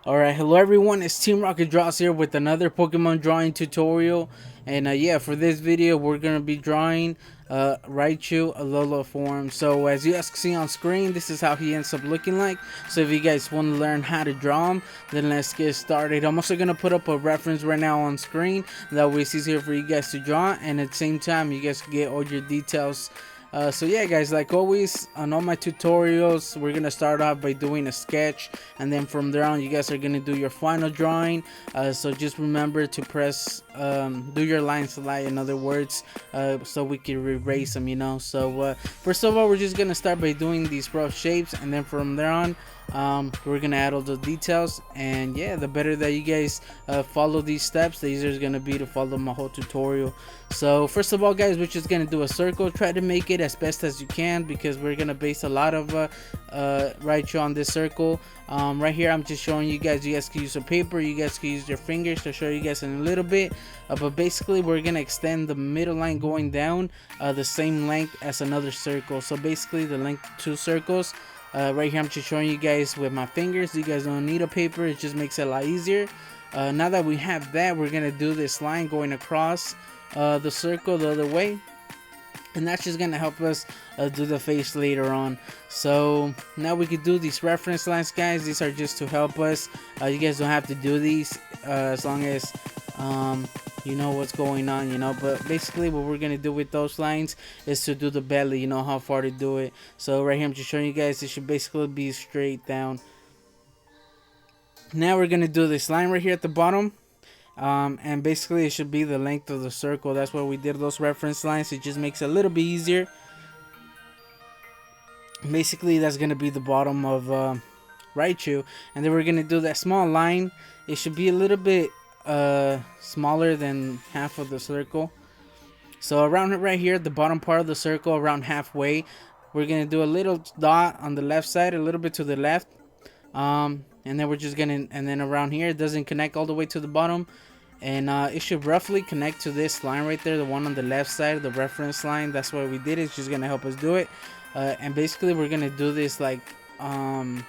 Alright, hello everyone, it's Teamrocketdraws here with another Pokemon drawing tutorial. And yeah, for this video we're going to be drawing Raichu Alola form. So as you guys can see on screen, this is how he ends up looking like. So if you guys want to learn how to draw him, then let's get started. I'm also going to put up a reference right now on screen. That way it's easier for you guys to draw, and at the same time you guys can get all your details. So yeah guys, like always on all my tutorials, we're gonna start off by doing a sketch, and then from there on you guys are gonna do your final drawing. So just remember to press do your line slide, in other words, so we can erase them, you know. So first of all, we're just gonna start by doing these rough shapes, and then from there on we're gonna add all the details. And yeah, the better that you guys follow these steps, the easier it's gonna be to follow my whole tutorial. So first of all guys, we're just gonna do a circle. Try to make it as best as you can, because we're gonna base a lot of Raichu on this circle. Right here I'm just showing you guys can use a paper, you guys can use your fingers to show you guys in a little bit, but basically we're gonna extend the middle line going down the same length as another circle. So basically the length of 2 circles. Right here I'm just showing you guys with my fingers. You guys don't need a paper, it just makes it a lot easier. Now that we have that, we're gonna do this line going across the circle the other way, and that's just gonna help us do the face later on. So now we could do these reference lines, guys. These are just to help us. You guys don't have to do these as long as you know what's going on, you know. But basically what we're gonna do with those lines is to do the belly, you know, how far to do it. So right here I'm just showing you guys it should basically be straight down. Now we're gonna do this line right here at the bottom. And basically it should be the length of the circle. That's why we did those reference lines. It just makes it a little bit easier. Basically that's gonna be the bottom of Raichu, and then we're gonna do that small line. It should be a little bit smaller than half of the circle. So around right here, the bottom part of the circle, around halfway, we're gonna do a little dot on the left side, a little bit to the left. And then we're just gonna, and then around here it doesn't connect all the way to the bottom, and it should roughly connect to this line right there, the one on the left side, the reference line. That's why we did it. It's just gonna help us do it. And basically we're gonna do this like an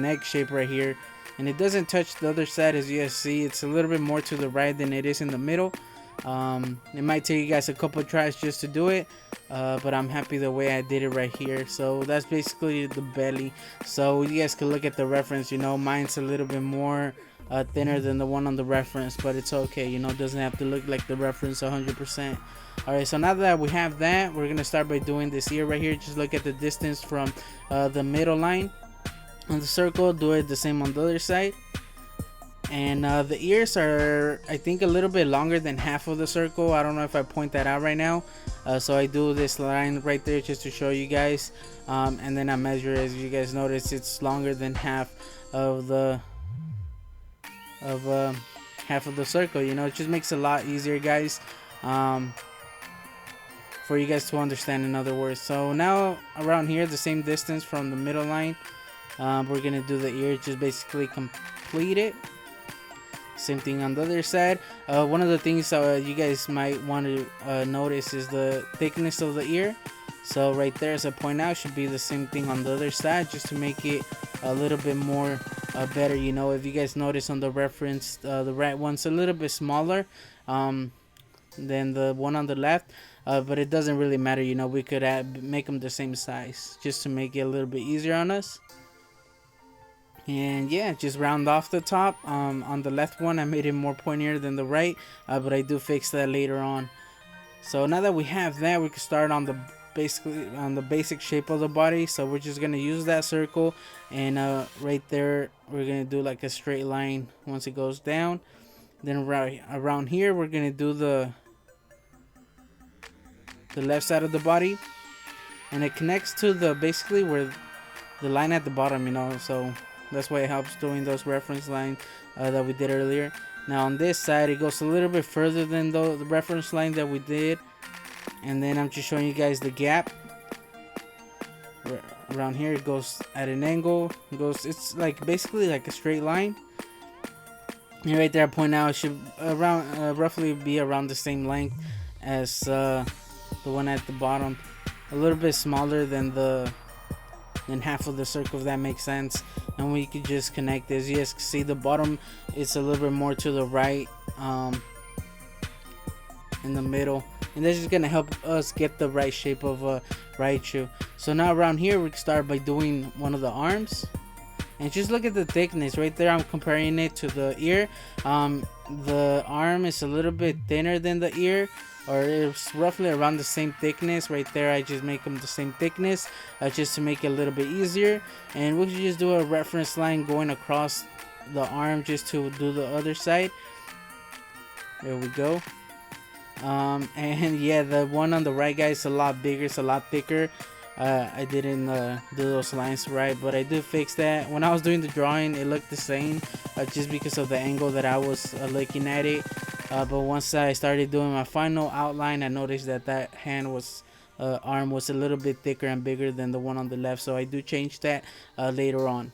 egg shape right here, and it doesn't touch the other side. As you guys see, it's a little bit more to the right than it is in the middle. It might take you guys a couple tries just to do it, but I'm happy the way I did it right here. So that's basically the belly. So you guys can look at the reference, you know, mine's a little bit more thinner than the one on the reference, but it's okay, you know, it doesn't have to look like the reference 100%. Alright, so now that we have that, we're gonna start by doing this ear right here. Just look at the distance from the middle line on the circle, do it the same on the other side. And the ears are, I think, a little bit longer than half of the circle. I don't know if I point that out right now. So I do this line right there just to show you guys, and then I measure. As you guys notice, it's longer than half of the circle. You know, it just makes it a lot easier, guys, for you guys to understand, in other words. So now around here, the same distance from the middle line, we're gonna do the ear, just basically complete it. Same thing on the other side. One of the things you guys might want to notice is the thickness of the ear. So right there, as I point out, should be the same thing on the other side, just to make it a little bit more better. You know, if you guys notice on the reference, the right one's a little bit smaller than the one on the left, but it doesn't really matter. You know, we could make them the same size just to make it a little bit easier on us. And yeah, just round off the top. On the left one I made it more pointier than the right, but I do fix that later on. So now that we have that, we can start on the basic shape of the body. So we're just gonna use that circle, and right there we're gonna do like a straight line once it goes down. Then right around here we're gonna do the left side of the body, and it connects to the basically where the line at the bottom, you know. So that's why it helps doing those reference lines that we did earlier. Now on this side it goes a little bit further than the reference line that we did, and then I'm just showing you guys the gap. Around here it goes at an angle. It's like basically like a straight line. And right there I point out it should around roughly be around the same length as the one at the bottom. A little bit smaller than the then half of the circle, if that makes sense. And we could just connect this. You guys can see the bottom, it's a little bit more to the right, in the middle, and this is gonna help us get the right shape of Raichu. So now around here we can start by doing one of the arms, and just look at the thickness right there. I'm comparing it to the ear. The arm is a little bit thinner than the ear, or it's roughly around the same thickness. Right there I just make them the same thickness, just to make it a little bit easier. And we can just do a reference line going across the arm just to do the other side. There we go. And yeah, the one on the right, guys, is a lot bigger, it's a lot thicker. I didn't do those lines right, but I did fix that. When I was doing the drawing, it looked the same, just because of the angle that I was looking at it. But once I started doing my final outline, I noticed that that hand was arm was a little bit thicker and bigger than the one on the left, so I do change that later on.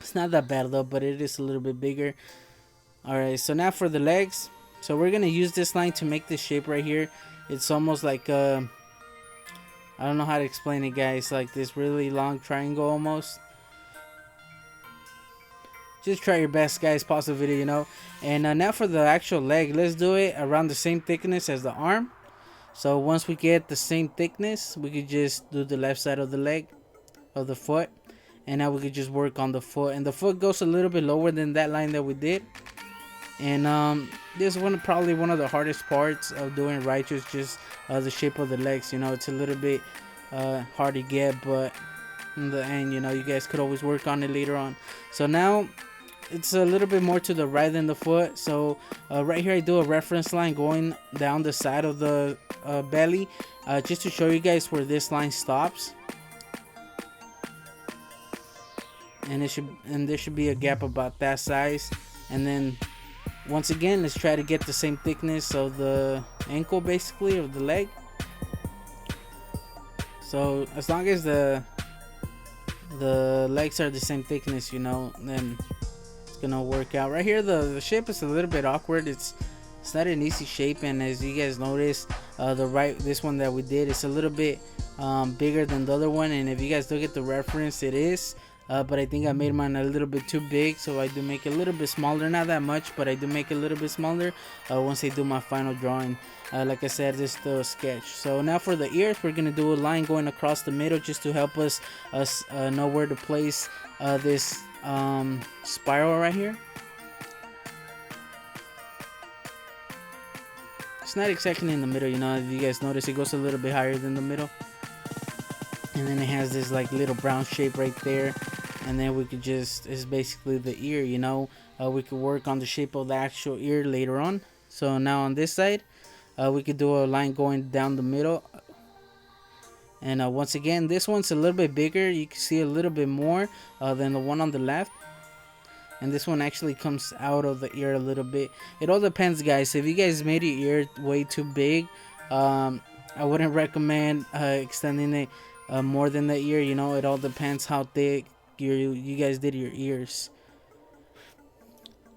It's not that bad though, but it is a little bit bigger. Alright, so now for the legs. So we're gonna use this line to make this shape right here. It's almost like I don't know how to explain it, guys, like this really long triangle almost. Just try your best, guys, pause the video, you know. And now for the actual leg, let's do it around the same thickness as the arm. So once we get the same thickness, we could just do the left side of the leg, of the foot, and now we could just work on the foot. And the foot goes a little bit lower than that line that we did. And this is probably one of the hardest parts of doing Raichu, is just the shape of the legs. You know, it's a little bit hard to get, but in the end, you know, you guys could always work on it later on. So now it's a little bit more to the right than the foot. So right here I do a reference line going down the side of the belly, just to show you guys where this line stops. And there should be a gap about that size. And then once again, let's try to get the same thickness of the ankle, basically, of the leg. So as long as the legs are the same thickness, you know, then it's gonna work out. Right here, the shape is a little bit awkward. It's not an easy shape, and as you guys notice, this one that we did is a little bit bigger than the other one. And if you guys look at the reference, it is. But I think I made mine a little bit too big, so I do make it a little bit smaller. Not that much, but I do make it a little bit smaller once I do my final drawing. Like I said, this is still a sketch. So now for the ears, we're gonna do a line going across the middle just to help us know where to place this spiral right here. It's not exactly in the middle, you know. If you guys notice, it goes a little bit higher than the middle, and then it has this like little brown shape right there. And then we could just, it's basically the ear, you know. We could work on the shape of the actual ear later on. So now on this side, we could do a line going down the middle. And once again, this one's a little bit bigger. You can see a little bit more than the one on the left. And this one actually comes out of the ear a little bit. It all depends, guys. If you guys made your ear way too big, I wouldn't recommend extending it more than the ear. You know, it all depends how thick you guys did your ears.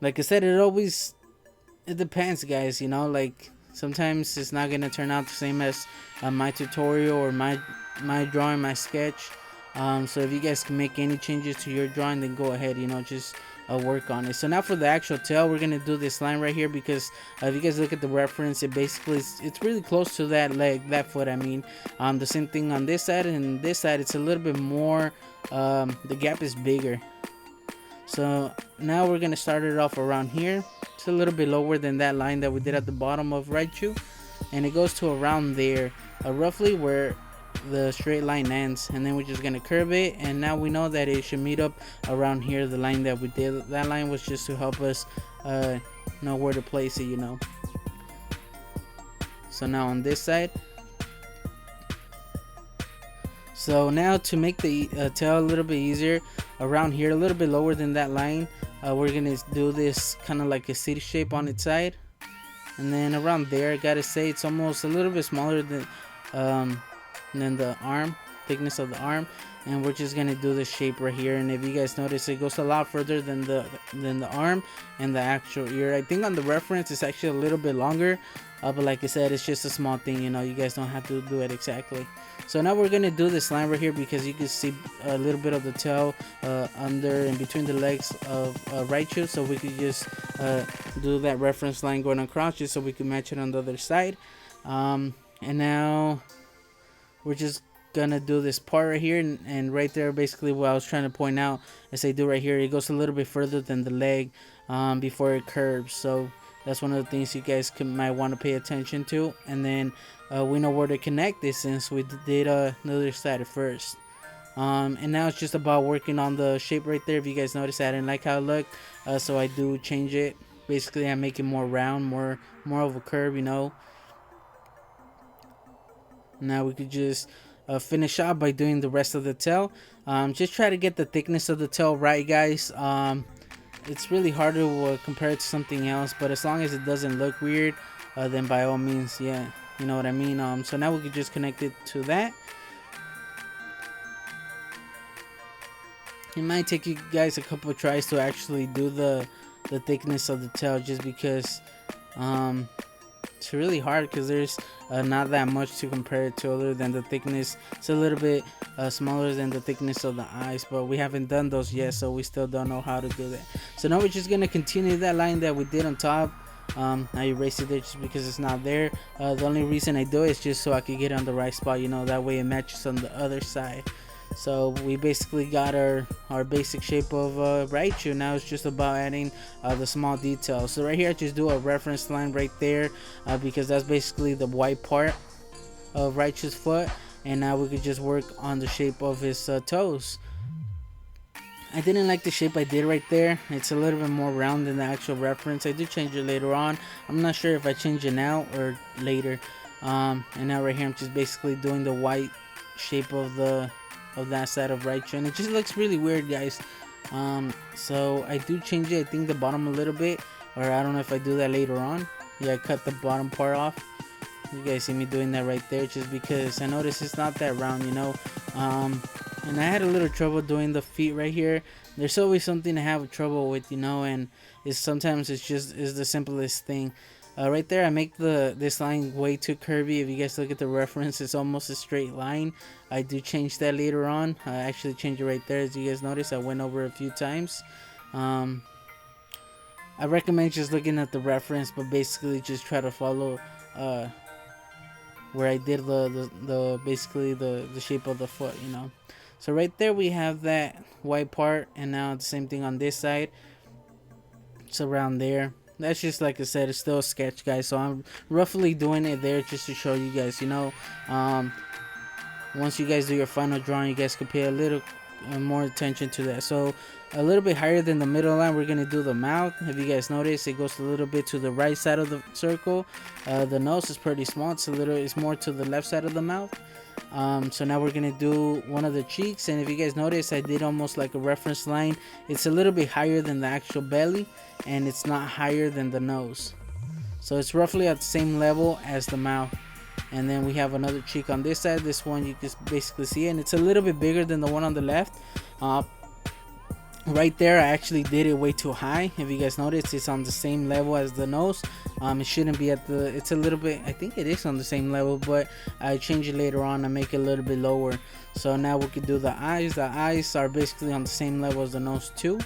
Like I said, it depends, guys. You know, like sometimes it's not gonna turn out the same as my tutorial or my drawing, my sketch. So if you guys can make any changes to your drawing, then go ahead, you know, just work on it. So now for the actual tail, we're gonna do this line right here, because if you guys look at the reference, it basically it's really close to that leg, that foot, I mean. The same thing on this side, and this side it's a little bit more, the gap is bigger. So now we're gonna start it off around here. It's a little bit lower than that line that we did at the bottom of Raichu, and it goes to around there, roughly where the straight line ends. And then we're just gonna curve it, and now we know that it should meet up around here, the line that we did. That line was just to help us know where to place it, you know. So now on this side, so now to make the tail a little bit easier, around here a little bit lower than that line, we're gonna do this kind of like a C shape on its side. And then around there, I gotta say, it's almost a little bit smaller than the arm. thickness of the arm, and we're just gonna do the shape right here. And if you guys notice, it goes a lot further than the arm and the actual ear. I think on the reference it's actually a little bit longer, but like I said, it's just a small thing, you know. You guys don't have to do it exactly. So now we're gonna do this line right here, because you can see a little bit of the tail under and between the legs of Raichu. So we could just do that reference line going across, just so we can match it on the other side. And now we're just gonna do this part right here, and right there, basically what I was trying to point out is I do right here, it goes a little bit further than the leg before it curves. So that's one of the things you guys might want to pay attention to. And then we know where to connect this, since we did another side at first. And now it's just about working on the shape right there. If you guys notice, I didn't like how it looked, so I do change it. Basically, I make it more round, more of a curve, you know. Now we could just finish off by doing the rest of the tail. Just try to get the thickness of the tail right, guys. It's really hard to compare it to something else, but as long as it doesn't look weird, then by all means, yeah, you know what I mean. So now we could just connect it to that. It might take you guys a couple of tries to actually do the thickness of the tail, just because it's really hard, because there's not that much to compare it to other than the thickness. It's a little bit smaller than the thickness of the eyes, but we haven't done those yet, so we still don't know how to do that. So now we're just gonna continue that line that we did on top. I erased it there just because it's not there. The only reason I do it is just so I could get it on the right spot, you know, that way it matches on the other side. So we basically got our basic shape of Raichu. Now it's just about adding the small details. So right here I just do a reference line right there, because that's basically the white part of Raichu's foot. And now we could just work on the shape of his toes. I didn't like the shape I did right there. It's a little bit more round than the actual reference. I do change it later on. I'm not sure if I change it now or later. And now right here I'm just basically doing the white shape of that side of Raichu, and it just looks really weird, guys. So I do change it, I think, the bottom a little bit, or I don't know if I do that later on. Yeah, I cut the bottom part off. You guys see me doing that right there, just because I noticed it's not that round, you know. And I had a little trouble doing the feet right here. There's always something to have trouble with, you know, and sometimes it's the simplest thing. Right there, I make this line way too curvy. If you guys look at the reference, it's almost a straight line. I do change that later on. I actually change it right there. As you guys notice, I went over a few times. I recommend just looking at the reference, but basically just try to follow where I did basically the shape of the foot, you know. So right there we have that white part, and now the same thing on this side. It's around there. That's just, like I said, it's still a sketch, guys, so I'm roughly doing it there just to show you guys, you know. Once you guys do your final drawing, you guys can pay a little more attention to that. So a little bit higher than the middle line, we're gonna do the mouth. If you guys notice, it goes a little bit to the right side of the circle. The nose is pretty small. It's more to the left side of the mouth. So now we're gonna do one of the cheeks, and if you guys notice, I did almost like a reference line. It's a little bit higher than the actual belly, and it's not higher than the nose, so it's roughly at the same level as the mouth. And then we have another cheek on this side. This one you can basically see it, and it's a little bit bigger than the one on the left. Right there I actually did it way too high. If you guys notice, it's on the same level as the nose. It shouldn't be at the, it's a little bit, I think it is on the same level, but I change it later on and make it a little bit lower. So now we can do the eyes. The eyes are basically on the same level as the nose too.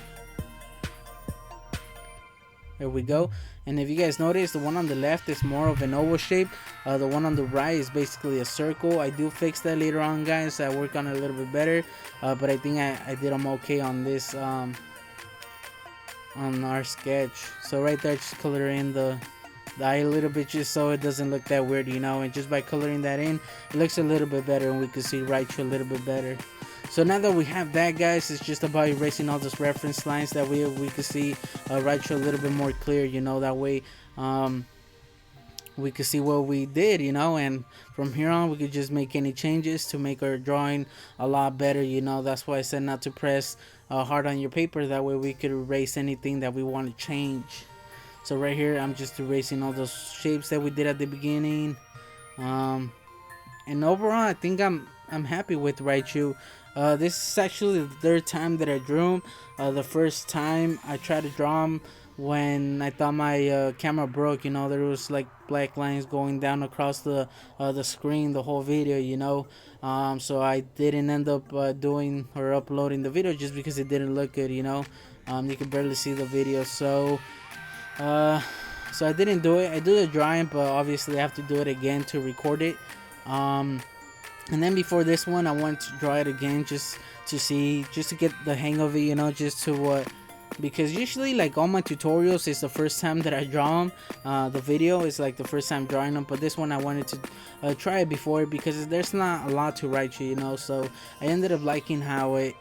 There we go. And if you guys notice, the one on the left is more of an oval shape. The one on the right is basically a circle. I do fix that later on, guys. I work on it a little bit better, but I think I did them okay on this on our sketch. So right there, just color in the eye a little bit, just so it doesn't look that weird, you know. And just by coloring that in, it looks a little bit better, and we can see Raichu a little bit better. So now that we have that, guys, it's just about erasing all those reference lines. That way we can see Raichu a little bit more clear, you know. That way we can see what we did, you know. And from here on, we could just make any changes to make our drawing a lot better, you know. That's why I said not to press hard on your paper. That way we could erase anything that we want to change. So right here, I'm just erasing all those shapes that we did at the beginning. And overall, I think I'm I'm happy with Raichu. This is actually the third time that I drew him. The first time I tried to draw him when I thought my camera broke. You know, there was like black lines going down across the screen the whole video. You know, so I didn't end up doing or uploading the video just because it didn't look good. You know, you could barely see the video. Uh, so I didn't do it. I do the drawing, but obviously I have to do it again to record it. Um, and then before this one, I wanted to draw it again just to see, just to get the hang of it, you know, just to because usually like all my tutorials is the first time that I draw them. The video is like the first time drawing them, but this one I wanted to try it before because there's not a lot to write, you know. So I ended up liking how it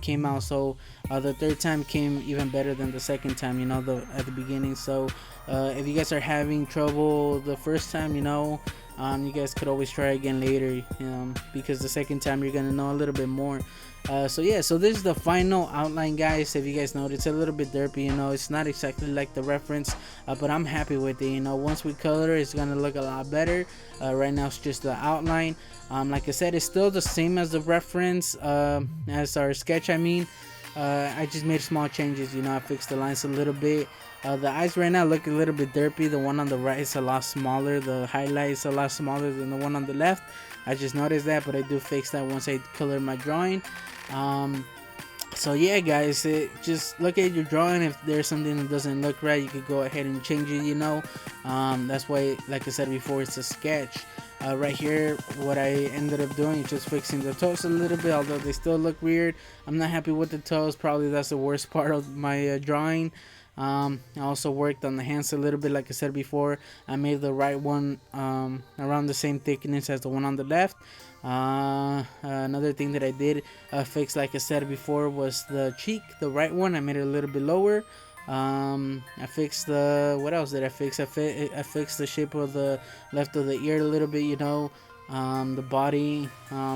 came out. So the third time came even better than the second time, you know, at the beginning. So if you guys are having trouble the first time, you know, you guys could always try again later, because the second time you're gonna know a little bit more. So yeah, so this is the final outline, guys. If you guys notice, it's a little bit derpy, you know, it's not exactly like the reference, but I'm happy with it. You know, once we color, it's gonna look a lot better. Right now it's just the outline. Like I said, it's still the same as the reference, as our sketch. I just made small changes. You know, I fixed the lines a little bit. The eyes right now look a little bit derpy. The one on the right is a lot smaller. The highlight is a lot smaller than the one on the left. I just noticed that, but I do fix that once I color my drawing. So yeah, guys, just look at your drawing. If there's something that doesn't look right, you could go ahead and change it, you know. That's why, like I said before, it's a sketch. Right here, what I ended up doing is just fixing the toes a little bit, although they still look weird. I'm not happy with the toes. Probably that's the worst part of my drawing. I also worked on the hands a little bit. Like I said before, I made the right one around the same thickness as the one on the left. Another thing that I did fix, like I said before, was the cheek. The right one, I made it a little bit lower. I fixed the, what else did I fix? I fixed the shape of the left of the ear a little bit, you know. The body,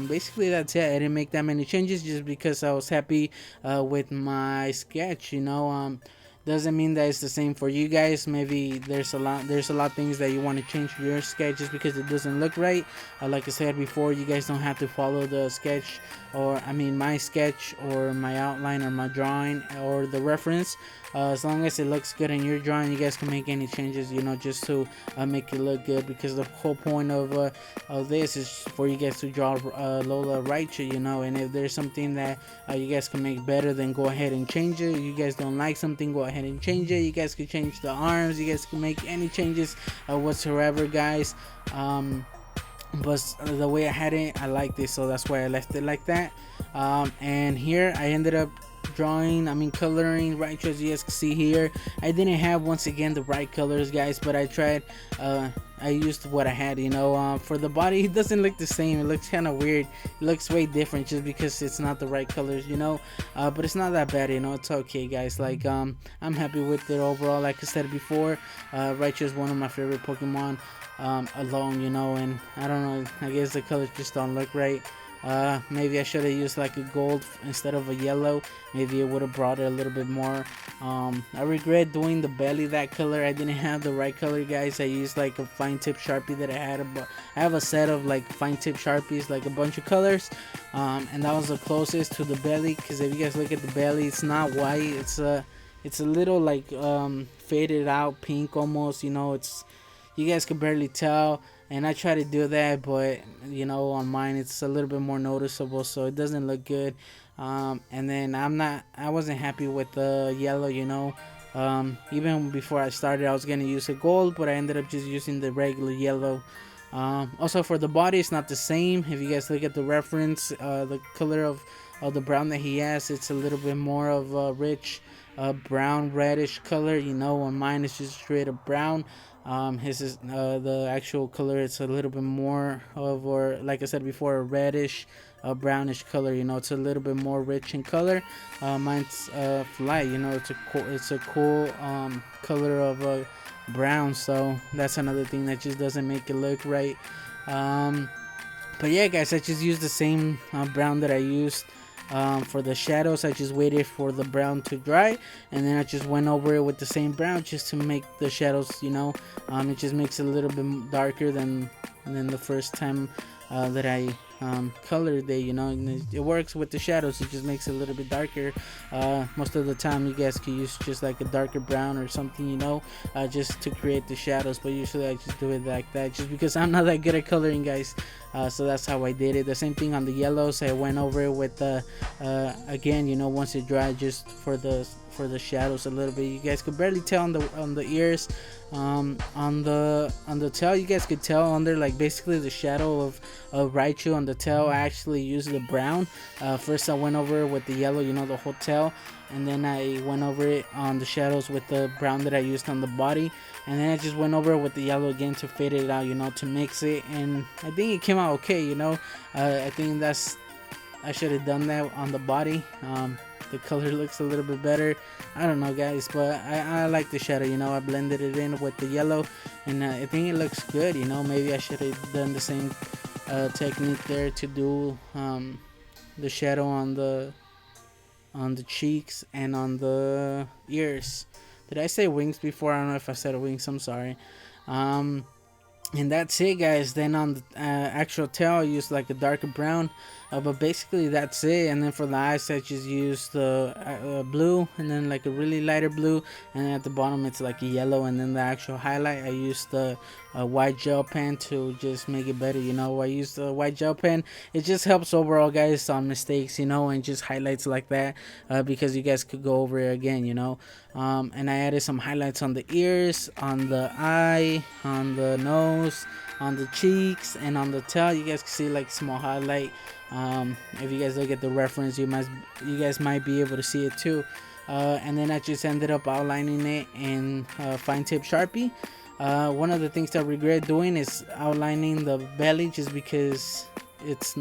basically that's it. I didn't make that many changes just because I was happy with my sketch, you know. Doesn't mean that it's the same for you guys. Maybe there's a lot of things that you want to change for your sketch just because it doesn't look right. Like I said before, you guys don't have to follow the sketch, or my sketch or my outline or my drawing or the reference. As long as it looks good in your drawing, you guys can make any changes, you know, just to make it look good, because the whole point of this is for you guys to draw Alola Raichu, you know. And if there's something that you guys can make better, then go ahead and change it. If you guys don't like something, go ahead and change it. You guys can change the arms, you guys can make any changes whatsoever, guys. But the way I had it, I liked it, so that's why I left it like that. And here I ended up coloring Raichu, as you guys can see here. I didn't have, once again, the right colors, guys, but I tried. I used what I had, you know. For the body, it doesn't look the same. It looks kind of weird. It looks way different just because it's not the right colors, you know. But it's not that bad, you know. It's okay, guys. Like, I'm happy with it overall. Like I said before, Raichu is one of my favorite Pokemon alone, you know. And I don't know, I guess the colors just don't look right. Maybe I should have used like a gold instead of a yellow. Maybe it would have brought it a little bit more. I regret doing the belly that color. I didn't have the right color, guys. I used like a fine tip Sharpie that I had. I have a set of like fine tip Sharpies, like a bunch of colors, and that was the closest to the belly. Because if you guys look at the belly, it's not white. It's a little like faded out pink almost. You know, you guys can barely tell. And I try to do that, but you know, on mine it's a little bit more noticeable, so it doesn't look good. And then I wasn't happy with the yellow, you know. Even before I started, I was gonna use a gold, but I ended up just using the regular yellow. Also for the body, it's not the same. If you guys look at the reference, the color of the brown that he has, it's a little bit more of a rich brown reddish color, you know. On mine it's just straight up brown. His is the actual color, it's a little bit more of, or like I said before, a reddish brownish color, you know. It's a little bit more rich in color. Mine's light, you know. It's a cool color of brown, so that's another thing that just doesn't make it look right. But yeah, guys, I just used the same brown that I used for the shadows. I just waited for the brown to dry, and then I just went over it with the same brown just to make the shadows, you know. It just makes it a little bit darker than and then the first time that I colored it, you know, and it works with the shadows. It just makes it a little bit darker. Most of the time you guys could use just like a darker brown or something, you know, just to create the shadows, but usually I just do it like that just because I'm not that good at coloring, guys. So that's how I did it. The same thing on the yellows. I went over it with again, you know, once it dried, just for the shadows a little bit. You guys could barely tell on the ears. On the tail, you guys could tell under, like, basically the shadow of Raichu on the tail. I actually used the brown. First I went over it with the yellow, you know, the whole tail, and then I went over it on the shadows with the brown that I used on the body, and then I just went over it with the yellow again to fade it out, you know, to mix it, and I think it came out okay, you know. I think I should have done that on the body. The color looks a little bit better. I don't know, guys, but I like the shadow, you know. I blended it in with the yellow, and I think it looks good, you know. Maybe I should have done the same technique there to do the shadow on the cheeks and on the ears. Did I say wings before? I don't know if I said wings. I'm sorry. And that's it, guys. Then on the actual tail, I used like a darker brown, but basically that's it. And then for the eyes, I just used the blue, and then like a really lighter blue, and then at the bottom it's like a yellow. And then the actual highlight, I used the white gel pen to just make it better, you know. I used the white gel pen. It just helps overall, guys, on mistakes, you know, and just highlights like that, because you guys could go over it again, you know. And I added some highlights on the ears, on the eye, on the nose, on the cheeks, and on the tail. You guys can see like small highlight. If you guys look at the reference, you guys might be able to see it too. And then I just ended up outlining it in fine tip Sharpie. One of the things I regret doing is outlining the belly, just because it's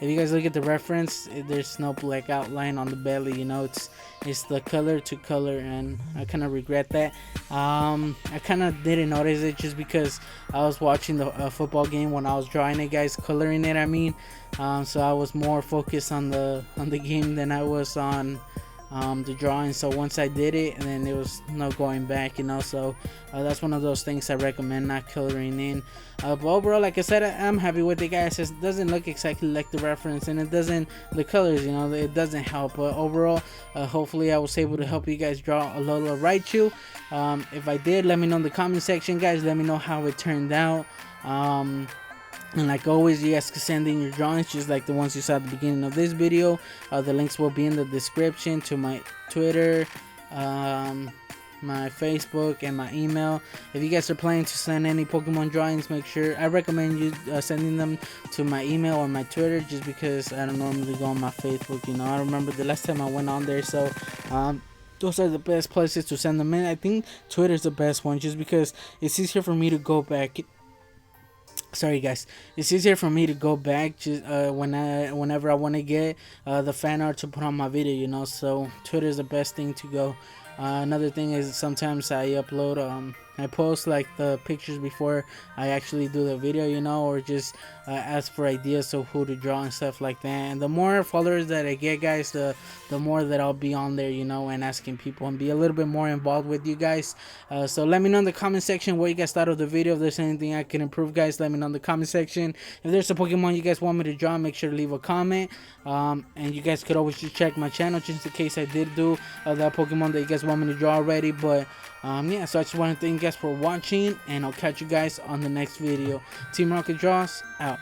if you guys look at the reference, there's no black outline on the belly, you know. It's the color to color, and I kind of regret that. I kind of didn't notice it just because I was watching the football game when I was drawing it, guys, coloring it, I mean. So I was more focused on the game than I was on the drawing. So once I did it, and then there was no going back, you know. So that's one of those things I recommend not coloring in. But overall, like I said, I'm happy with it, guys. It doesn't look exactly like the reference, and it doesn't, the colors, you know, it doesn't help. But overall, hopefully I was able to help you guys draw Alola Raichu. If I did, let me know in the comment section, guys. Let me know how it turned out. And like always, you guys can send in your drawings, just like the ones you saw at the beginning of this video. The links will be in the description to my Twitter, my Facebook, and my email. If you guys are planning to send any Pokemon drawings, make sure, I recommend you sending them to my email or my Twitter, just because I don't normally go on my Facebook, you know. I remember the last time I went on there, so those are the best places to send them in. I think Twitter's the best one, just because it's easier for me to go back. Sorry, guys, it's easier for me to go back just whenever I want to get the fan art to put on my video, you know. So Twitter is the best thing to go. Another thing is sometimes I upload I post like the pictures before I actually do the video, you know, or just ask for ideas of who to draw and stuff like that. And the more followers that I get, guys, the more that I'll be on there, you know, and asking people and be a little bit more involved with you guys. So let me know in the comment section what you guys thought of the video. If there's anything I can improve, guys, let me know in the comment section. If there's a Pokemon you guys want me to draw, make sure to leave a comment. And you guys could always just check my channel just in case I did do that Pokemon that you guys want me to draw already. But yeah, so I just want to thank you guys for watching, and I'll catch you guys on the next video. Team Rocket Draws out.